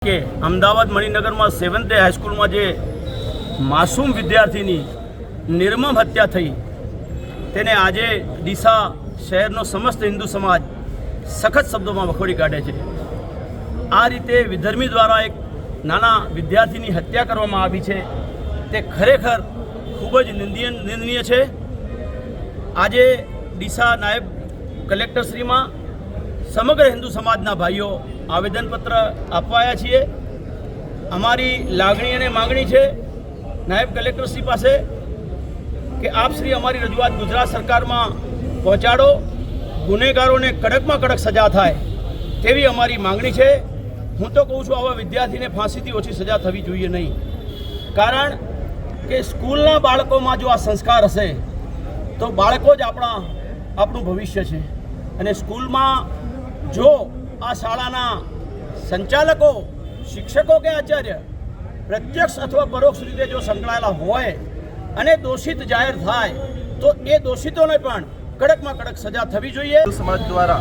કે અમદાવાદ મણિનગરમાં સેવન્થ હાઈસ્કૂલમાં જે માસૂમ વિદ્યાર્થીની નિર્મમ હત્યા થઈ તેને આજે ડીસા શહેરનો સમસ્ત હિન્દુ સમાજ સખત શબ્દોમાં વખોડી કાઢે છે। આ રીતે વિધર્મી દ્વારા એક નાના વિદ્યાર્થીની હત્યા કરવામાં આવી છે તે ખરેખર ખૂબ જ નિંદનીય છે। આજે ડીસા નાયબ કલેક્ટરશ્રીમાં સમગ્ર હિન્દુ સમાજના ભાઈઓ આવેદનપત્ર આપવાયા છીએ। અમારી લાગણી અને માગણી છે નાયબ કલેક્ટરશ્રી પાસે કે આપ શ્રી અમારી રજૂઆત ગુજરાત સરકારમાં પહોંચાડો, ગુનેગારોને કડકમાં કડક સજા થાય તેવી અમારી માગણી છે। હું તો કહું છું આવા વિદ્યાર્થીને ફાંસીથી ઓછી સજા થવી જોઈએ નહીં, કારણ કે સ્કૂલના બાળકોમાં જો આ સંસ્કાર હશે તો બાળકો જ આપણું ભવિષ્ય છે। અને સ્કૂલમાં જો આ શાળાના સંચાલકો, શિક્ષકો કે આચાર્ય પ્રત્યક્ષ અથવા પરોક્ષ રીતે જો સંકળાયેલા હોય અને દોષિત જાહેર થાય તો એ દોષિતોને પણ કડકમાં કડક સજા થવી જોઈએ। સમાજ દ્વારા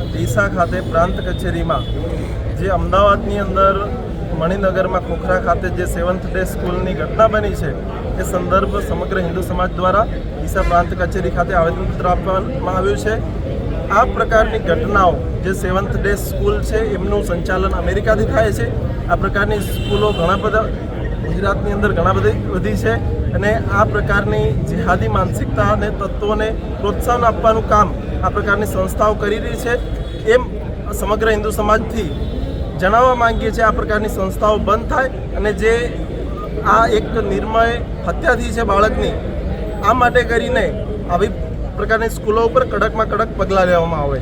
ડીસા ખાતે પ્રાંત કચેરીમાં જે અમદાવાદની અંદર મણિનગરમાં ખોખરા ખાતે જે સેવન્થ ડે સ્કૂલની ઘટના બની છે એ સંદર્ભ સમગ્ર હિન્દુ સમાજ દ્વારા ડીસા પ્રાંત કચેરી ખાતે આવેદનપત્ર આપવામાં આવ્યું છે। આ પ્રકારની ઘટનાઓ જે સેવન્થ ડે સ્કૂલ છે એમનું સંચાલન અમેરિકાથી થાય છે। આ પ્રકારની સ્કૂલો ગુજરાતની અંદર ઘણા બધી છે અને આ પ્રકારની જિહાદી માનસિકતા અને તત્વોને પ્રોત્સાહન આપવાનું કામ આ પ્રકારની સંસ્થાઓ કરી રહી છે। એમ સમગ્ર હિન્દુ સમાજથી જણાવવા માંગીએ છીએ આ પ્રકારની સંસ્થાઓ બંધ થાય અને જે આ એક નિર્મય હત્યા થઈ છે બાળકની, આ માટે કરીને આવી પ્રકારની સ્કૂલો ઉપર કડકમાં કડક પગલાં લેવામાં આવે।